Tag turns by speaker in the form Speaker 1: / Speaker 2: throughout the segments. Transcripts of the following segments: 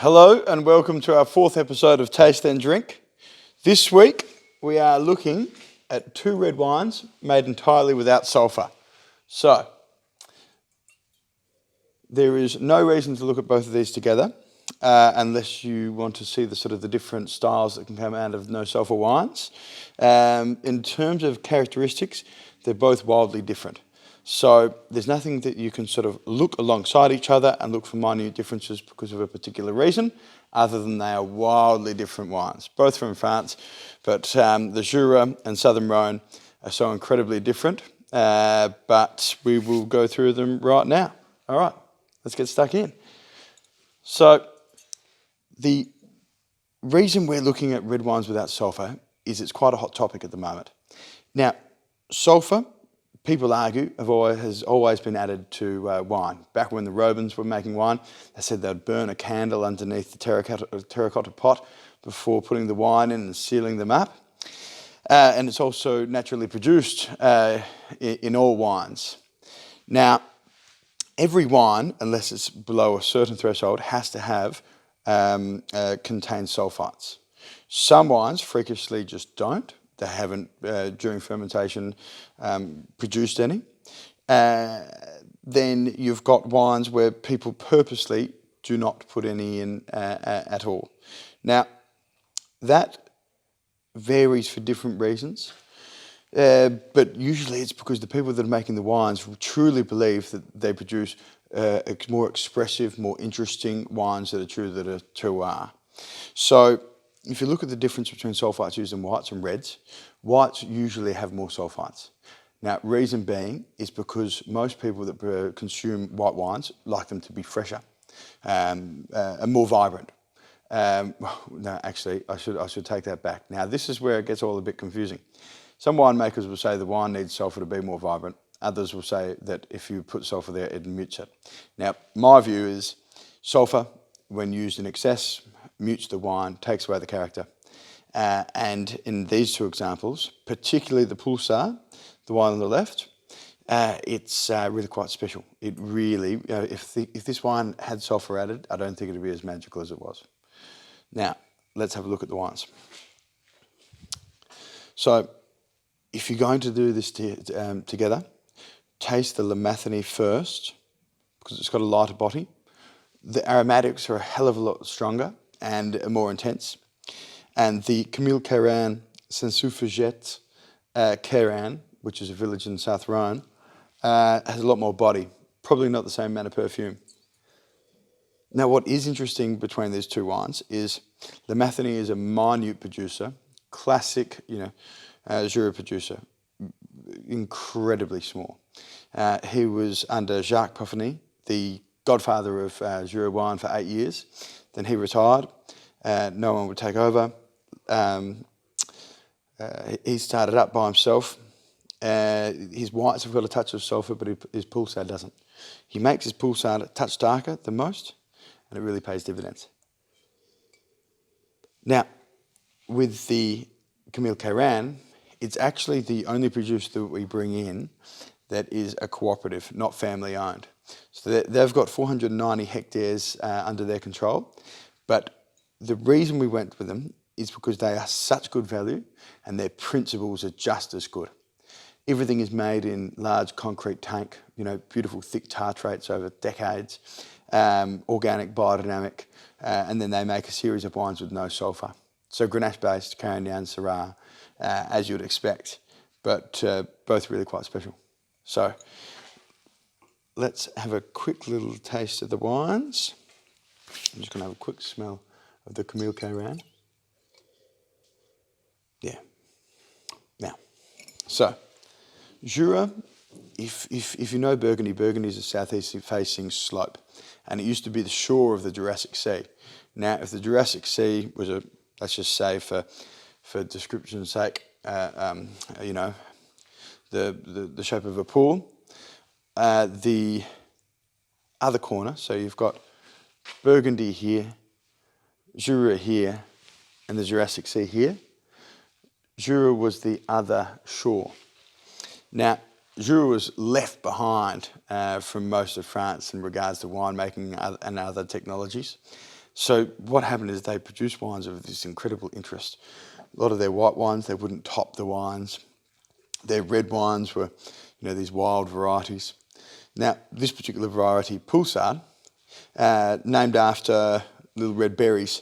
Speaker 1: Hello and welcome to our fourth episode of Taste and Drink. This week we are looking at two red wines made entirely without sulphur. So, there is no reason to look at both of these together unless you want to see the different styles that can come out of no sulphur wines. In terms of characteristics, they're both wildly different. So there's nothing that you can look alongside each other and look for minute differences because of a particular reason, other than they are wildly different wines, both from France, but the Jura and Southern Rhone are so incredibly different, but we will go through them right now. All right, let's get stuck in. So the reason we're looking at red wines without sulphur is it's quite a hot topic at the moment. Now, sulphur, people argue, has always been added to wine. Back when the Romans were making wine, they said they'd burn a candle underneath the terracotta pot before putting the wine in and sealing them up. And it's also naturally produced in all wines. Now, every wine, unless it's below a certain threshold, has to have contain sulfites. Some wines freakishly just don't. They haven't, during fermentation, produced any. Then you've got wines where people purposely do not put any in at all. Now, that varies for different reasons, but usually it's because the people that are making the wines truly believe that they produce more expressive, more interesting wines that are terroir. So, if you look at the difference between sulfites used in whites and reds, whites usually have more sulfites. Now, reason being is because most people that consume white wines like them to be fresher and more vibrant. No, actually, I should take that back. Now, this is where it gets all a bit confusing. Some winemakers will say the wine needs sulphur to be more vibrant. Others will say that if you put sulphur there, it mutes it. Now, my view is sulphur, when used in excess, mutes the wine, takes away the character. And in these two examples, particularly the Poulsard, the one on the left, it's really quite special. It really, if this wine had sulphur added, I don't think it would be as magical as it was. Now, let's have a look at the wines. So, if you're going to do this together, taste the Les Matheny first, because it's got a lighter body. The aromatics are a hell of a lot stronger and more intense. And the Camille Cairanne, Sans Soufre, Cairanne, which is a village in South Rhone, has a lot more body. Probably not the same amount of perfume. Now, what is interesting between these two wines is Les Matheny is a minute producer, classic, Jura producer, incredibly small. He was under Jacques Poffany, the godfather of Jura wine, for 8 years. Then he retired. No one would take over. He started up by himself. His whites have got a touch of sulphur, but his Poulsard doesn't. He makes his Poulsard a touch darker than most, and it really pays dividends. Now, with the Camille Cairanne, it's actually the only producer that we bring in that is a cooperative, not family owned. So they've got 490 hectares under their control, but the reason we went with them is because they are such good value and their principles are just as good. Everything is made in large concrete tank, beautiful thick tartrates over decades, organic, biodynamic, and then they make a series of wines with no sulphur. So Grenache based, Carignan and Syrah, as you would expect, but both really quite special. So let's have a quick little taste of the wines. I'm just going to have a quick smell of the Camille Cairanne. Yeah. Now, so Jura, if you know Burgundy, Burgundy is a southeast-facing slope, and it used to be the shore of the Jurassic Sea. Now, if the Jurassic Sea was let's just say for description's sake, the shape of a pool, the other corner, so you've got Burgundy here, Jura here, and the Jurassic Sea here. Jura was the other shore. Now, Jura was left behind from most of France in regards to winemaking and other technologies. So what happened is they produced wines of this incredible interest. A lot of their white wines, they wouldn't top the wines. Their red wines were, these wild varieties. Now, this particular variety, Poulsard, named after little red berries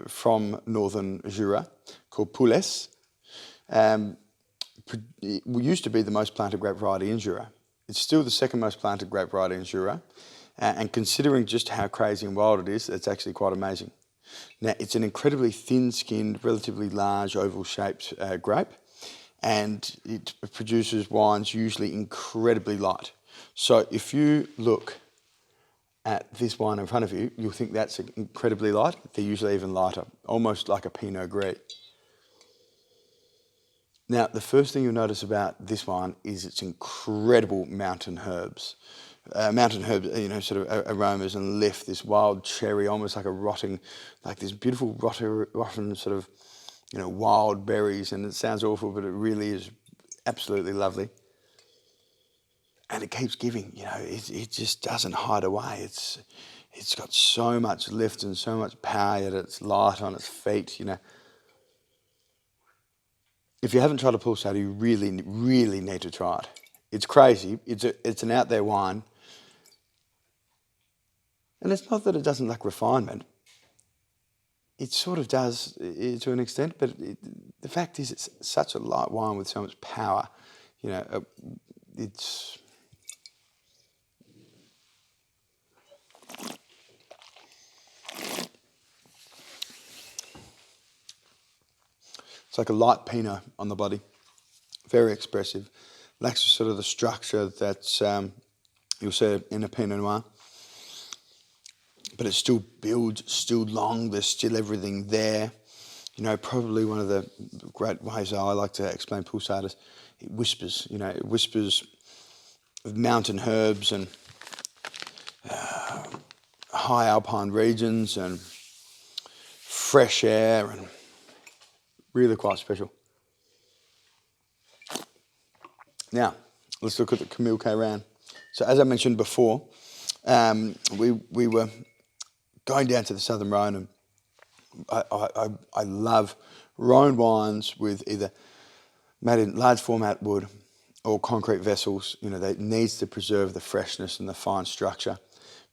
Speaker 1: from northern Jura, called Poules, it used to be the most planted grape variety in Jura. It's still the second most planted grape variety in Jura. And considering just how crazy and wild it is, it's actually quite amazing. Now, it's an incredibly thin-skinned, relatively large, oval-shaped grape, and it produces wines usually incredibly light. So if you look at this wine in front of you, you'll think that's incredibly light. They're usually even lighter, almost like a Pinot Gris. Now, the first thing you'll notice about this wine is its incredible mountain herbs. Sort of aromas and lift, this wild cherry, almost like a rotting, like this beautiful rotten sort of, wild berries. And it sounds awful, but it really is absolutely lovely. And it keeps giving, it just doesn't hide away. It's got so much lift and so much power, yet it's light on its feet, If you haven't tried a Poulsard, you really, really need to try it. It's crazy. It's an out there wine. And it's not that it doesn't lack refinement. It sort of does to an extent, but the fact is it's such a light wine with so much power. It's like a light Pinot on the body, very expressive. Lacks sort of the structure that you'll see in a Pinot Noir. But it still builds, still long, there's still everything there. Probably one of the great ways I like to explain Poulsard is it whispers, it whispers of mountain herbs and high alpine regions and fresh air, and really quite special. Now, let's look at the Camille Cairanne. So as I mentioned before, we were going down to the Southern Rhone, and I love Rhone wines with either made in large format wood or concrete vessels. That needs to preserve the freshness and the fine structure.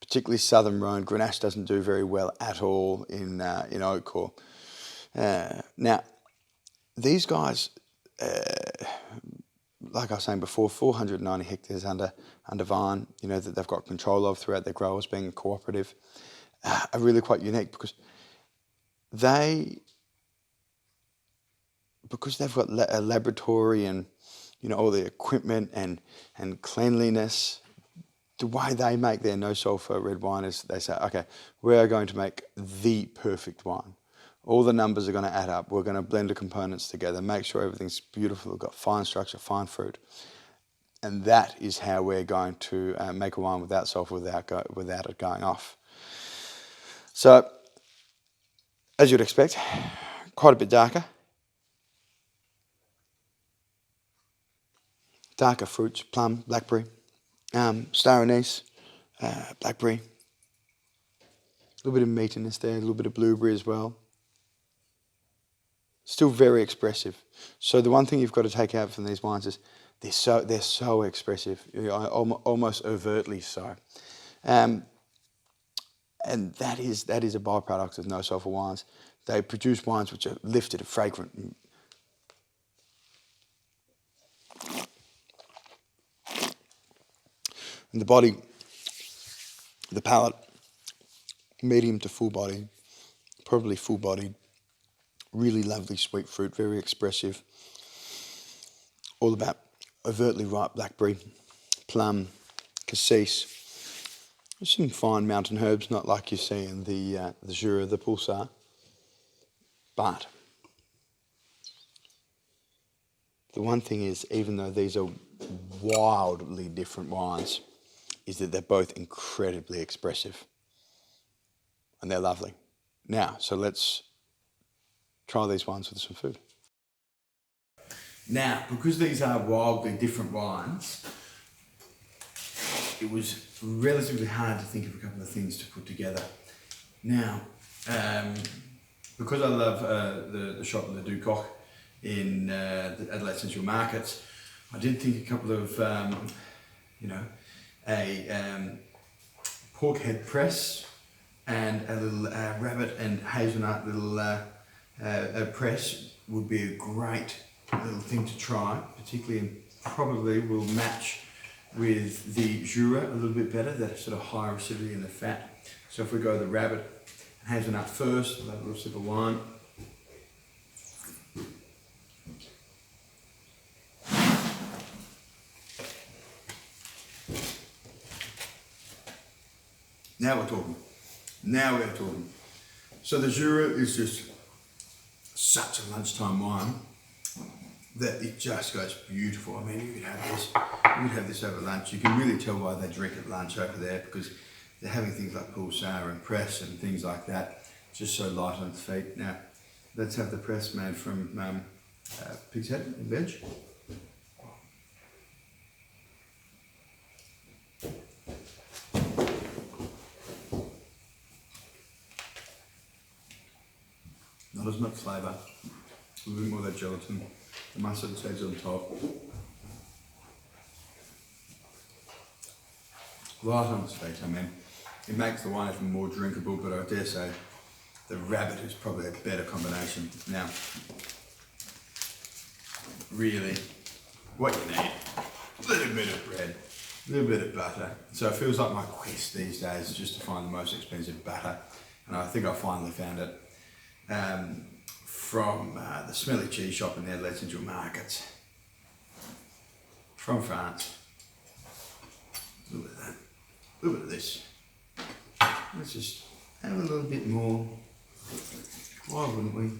Speaker 1: Particularly Southern Rhone. Grenache doesn't do very well at all in oak or. Now, these guys, like I was saying before, 490 hectares under vine, that they've got control of throughout their growers, being cooperative, are really quite unique because they've got a laboratory and all the equipment and cleanliness. The way they make their no sulfur red wine is they say, okay, we are going to make the perfect wine. All the numbers are going to add up. We're going to blend the components together, make sure everything's beautiful. We've got fine structure, fine fruit. And that is how we're going to make a wine without sulfur, without it going off. So, as you'd expect, quite a bit darker. Darker fruits, plum, blackberry, star anise, blackberry. A little bit of meatiness there, a little bit of blueberry as well. Still very expressive. So the one thing you've got to take out from these wines is they're so expressive, almost overtly so. And that is a byproduct of no sulfur wines. They produce wines which are lifted and fragrant. And the body, the palate, medium to full body, probably full bodied. Really lovely sweet fruit, very expressive. All about overtly ripe blackberry, plum, cassis. Some fine mountain herbs, not like you see in the Jura, the Poulsard. But the one thing is, even though these are wildly different wines, is that they're both incredibly expressive. And they're lovely. Now, so let's try these wines with some food. Now, because these are wildly different wines, it was relatively hard to think of a couple of things to put together. Now, because I love the shop in the Ducock in the Adelaide Central Markets, I did think a couple of, a pork head press and a little rabbit and hazelnut little press would be a great little thing to try, particularly and probably will match with the Jura a little bit better, that sort of higher acidity in the fat. So if we go the rabbit and hazelnut first, we'll have a little sip of wine. Now we're talking. Now we're talking. So the Jura is just such a lunchtime wine that it just goes beautiful. I mean, you could have this over lunch. You can really tell why they drink at lunch over there, because they're having things like Poulsard and press and things like that. It's just so light on its feet. Now, let's have the press made from pig's head and veg. Not as much flavour, a little bit more of that gelatin, the mustard seeds on top. Light on its feet, I mean, it makes the wine even more drinkable, but I dare say the rabbit is probably a better combination. Now, really, what you need, a little bit of bread, a little bit of butter. So it feels like my quest these days is just to find the most expensive butter, and I think I finally found it. From the smelly cheese shop in the Adelaide Central Markets, from France. A little bit of that, a little bit of this. Let's just have a little bit more. Why wouldn't we?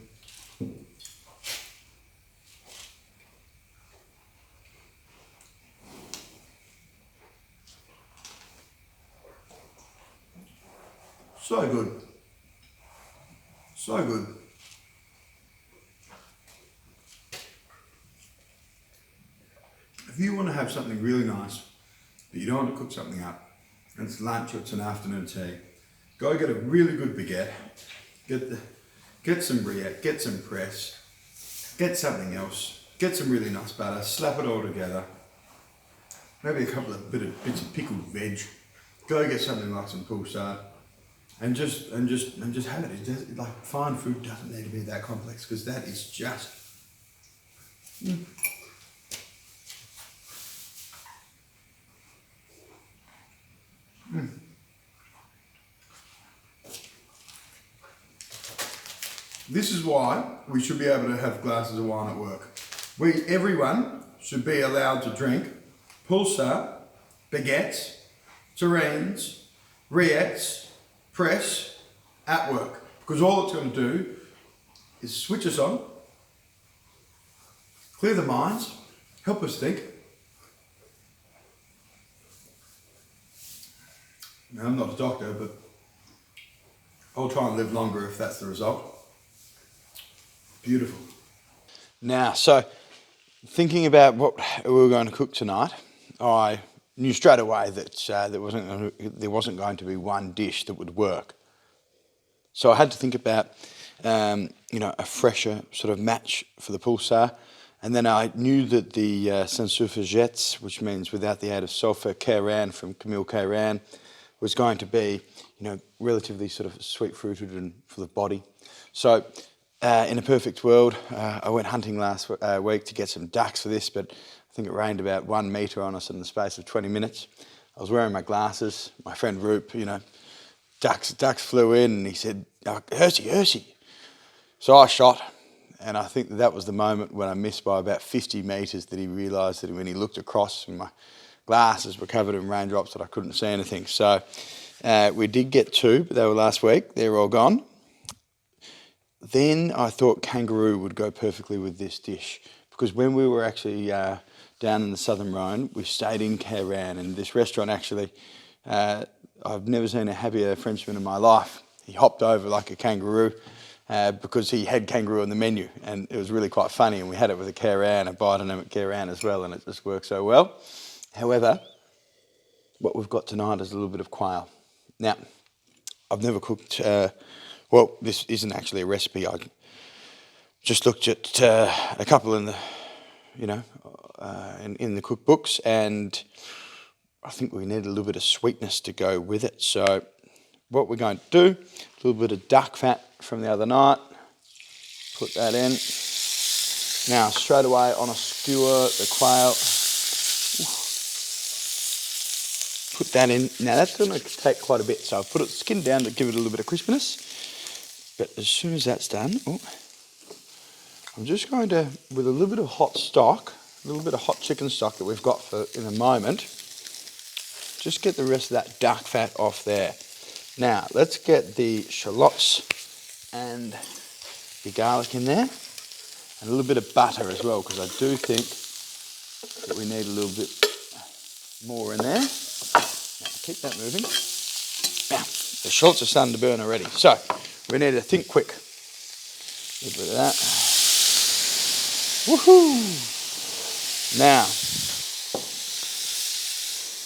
Speaker 1: So good. So good. If you want to have something really nice, but you don't want to cook something up, and it's lunch or it's an afternoon tea, go get a really good baguette, get some brie, get some press, get something else, get some really nice butter, slap it all together, maybe a couple of bits of pickled veg, go get something like some Poulsard, and just have it. It does, like, fine food doesn't need to be that complex, because that is just. This is why we should be able to have glasses of wine at work. Everyone should be allowed to drink Poulsard, baguettes, terrines, rillettes, press at work, because all it's going to do is switch us on, clear the minds, help us think. Now, I'm not a doctor, but I'll try and live longer if that's the result. Beautiful. Now, so thinking about what we were going to cook tonight, I knew straight away that there wasn't going to be one dish that would work. So I had to think about a fresher sort of match for the Poulsard, and then I knew that the Sans Soufre, which means without the aid of sulfur, Cairanne from Camille Cairanne, was going to be relatively sort of sweet-fruited and full of body. So in a perfect world, I went hunting last week to get some ducks for this, but I think it rained about 1 metre on us in the space of 20 minutes. I was wearing my glasses. My friend Roop, ducks flew in, and he said, "Oh, Hersey." So I shot, and I think that was the moment when I missed by about 50 metres that he realised that when he looked across, and my glasses were covered in raindrops, that I couldn't see anything. So we did get 2, but they were last week. They're all gone. Then I thought kangaroo would go perfectly with this dish, because when we were actually down in the Southern Rhone, we stayed in Cairanne, and this restaurant actually, I've never seen a happier Frenchman in my life. He hopped over like a kangaroo because he had kangaroo on the menu, and it was really quite funny, and we had it with a Cairanne, a biodynamic Cairanne as well, and it just worked so well. However, what we've got tonight is a little bit of quail. Now, I've never cooked, well, this isn't actually a recipe. I just looked at a couple in the, you know, in the cookbooks, and I think we need a little bit of sweetness to go with it. So what we're going to do, a little bit of duck fat from the other night, put that in. Now straight away on a skewer, the quail, put that in. Now that's going to take quite a bit, so I've put it skinned down to give it a little bit of crispiness. But as soon as that's done, I'm just going to, with a little bit of hot stock, a little bit of hot chicken stock that we've got for in a moment, just get the rest of that duck fat off there. Now let's get the shallots and the garlic in there, and a little bit of butter as well, because I do think that we need a little bit more in there. Now keep that moving. Now the shallots are starting to burn already, so we need to think quick. A little bit of that. Woohoo! Now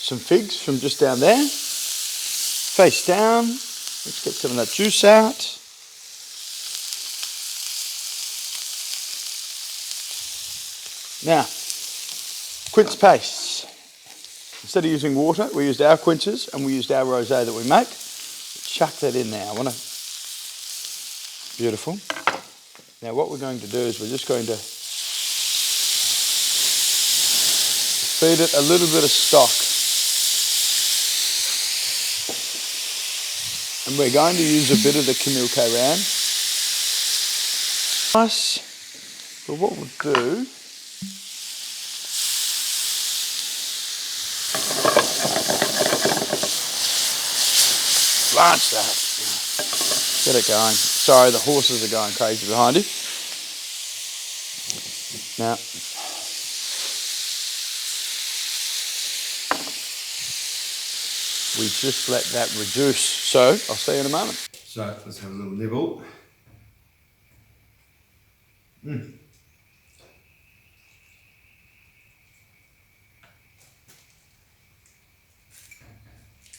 Speaker 1: some figs from just down there, face down. Let's get some of that juice out. Now, quince paste. Instead of using water, we used our quinces and we used our rosé that we make. Chuck that in there. Beautiful. Now what we're going to do is we're just going to feed it a little bit of stock. And we're going to use a bit of the Cairanne. Nice. But what we'll do, blanch that. Get it going. Sorry, the horses are going crazy behind you. Now, we just let that reduce. So, I'll see you in a moment. So, let's have a little nibble.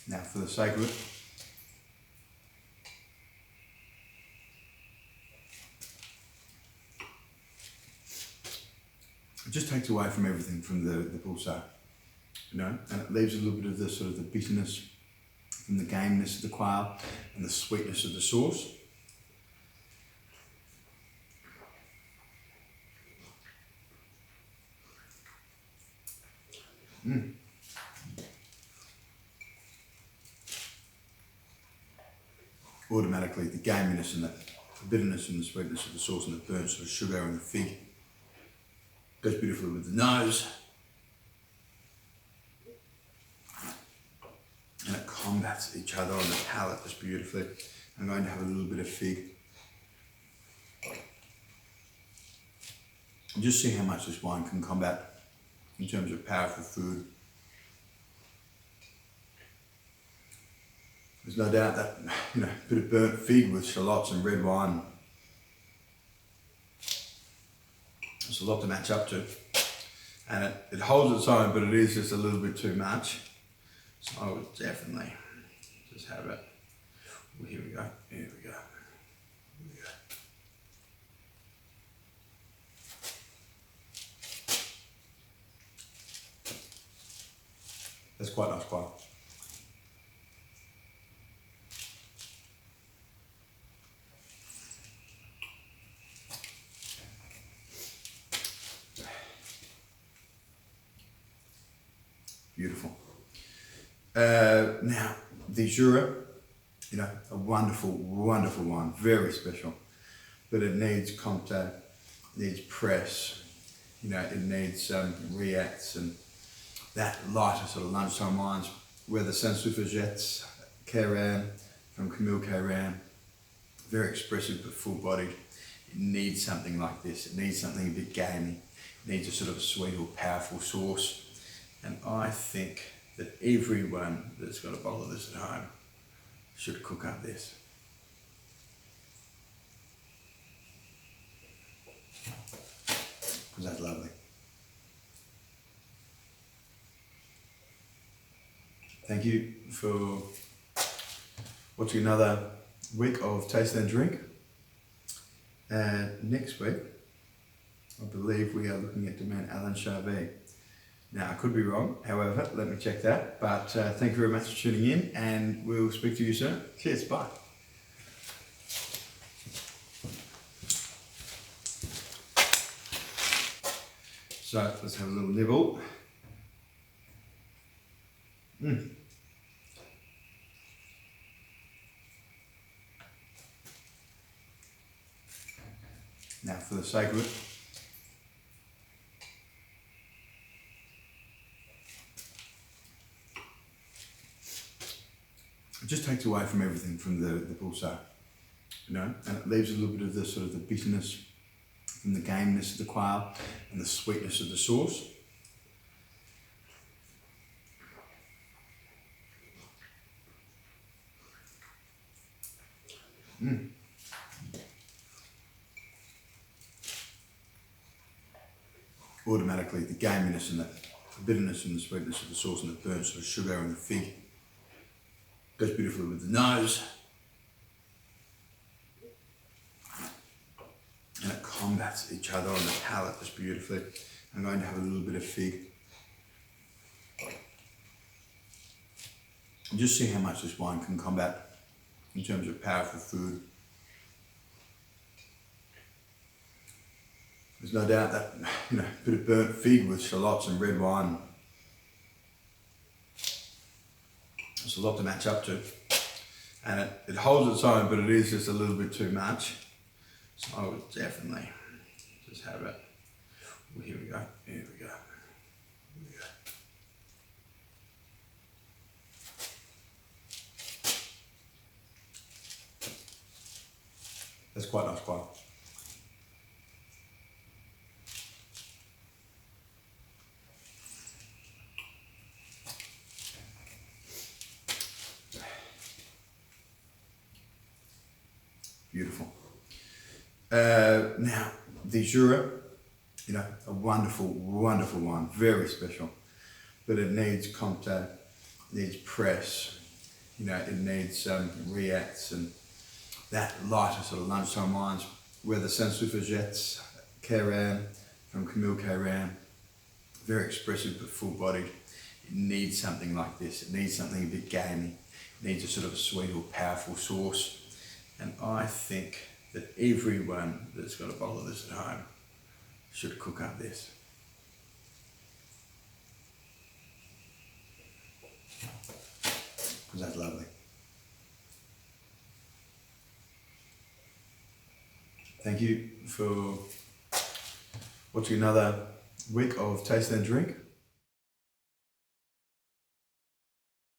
Speaker 1: Now, for the sake of it, it just takes away from everything from the Poulsard, you know, and it leaves a little bit of the sort of the bitterness from the gameness of the quail and the sweetness of the sauce. Automatically, the gaminess and the bitterness and the sweetness of the sauce and the burnt sort of sugar and the fig goes beautifully with the nose. And it combats each other on the palate just beautifully. I'm going to have a little bit of fig. And just see how much this wine can combat in terms of powerful food. There's no doubt that, you know, a bit of burnt fig with shallots and red wine, there's a lot to match up to. And it holds its own, but it is just a little bit too much. So I would definitely just have it. Well, here we go, here we go. Here we go. That's quite nice quail. Beautiful. Now, the Jura, you know, a wonderful, wonderful wine, very special, but it needs contact, needs press, you know, it needs reacts and that lighter sort of lunchtime wines, where the Sans Soufre jets, Cairanne, from Cairanne, very expressive but full-bodied. It needs something like this. It needs something a bit gamey. It needs a sort of a sweet or powerful sauce. And I think that everyone that's got a bottle of this at home should cook up this. Because that's lovely. Thank you for watching another week of Taste and Drink. And next week, I believe we are looking at Domaine Alain Charvet. Now, I could be wrong, however, let me check that. But thank you very much for tuning in, and we'll speak to you soon. Cheers, bye. So, let's have a little nibble. Now, for the sake of it, it just takes away from everything from the Poulsard, you know, and it leaves a little bit of the sort of the bitterness from the gameness of the quail and the sweetness of the sauce. Automatically, the gaminess and the bitterness and the sweetness of the sauce and the burnt sort of sugar and the fig goes beautifully with the nose. And it combats each other on the palate just beautifully. I'm going to have a little bit of fig. And just see how much this wine can combat in terms of powerful food. There's no doubt that, you know, a bit of burnt fig with shallots and red wine, there's a lot to match up to. And it holds its own, but it is just a little bit too much. So I would definitely just have it. Well, here we go, here we go. Here we go. That's quite nice quail. Beautiful. Now, the Jura, you know, a wonderful, wonderful wine, very special, but it needs contact, needs press, you know, it needs reacts and that lighter sort of lunchtime wines, where the Sans Soufre Cairanne from Camille Cairanne, very expressive but full-bodied. It needs something like this. It needs something a bit gamey. It needs a sort of a sweet or powerful sauce. And I think that everyone that's got a bottle of this at home should cook up this. Because that's lovely. Thank you for watching another week of Taste and Drink.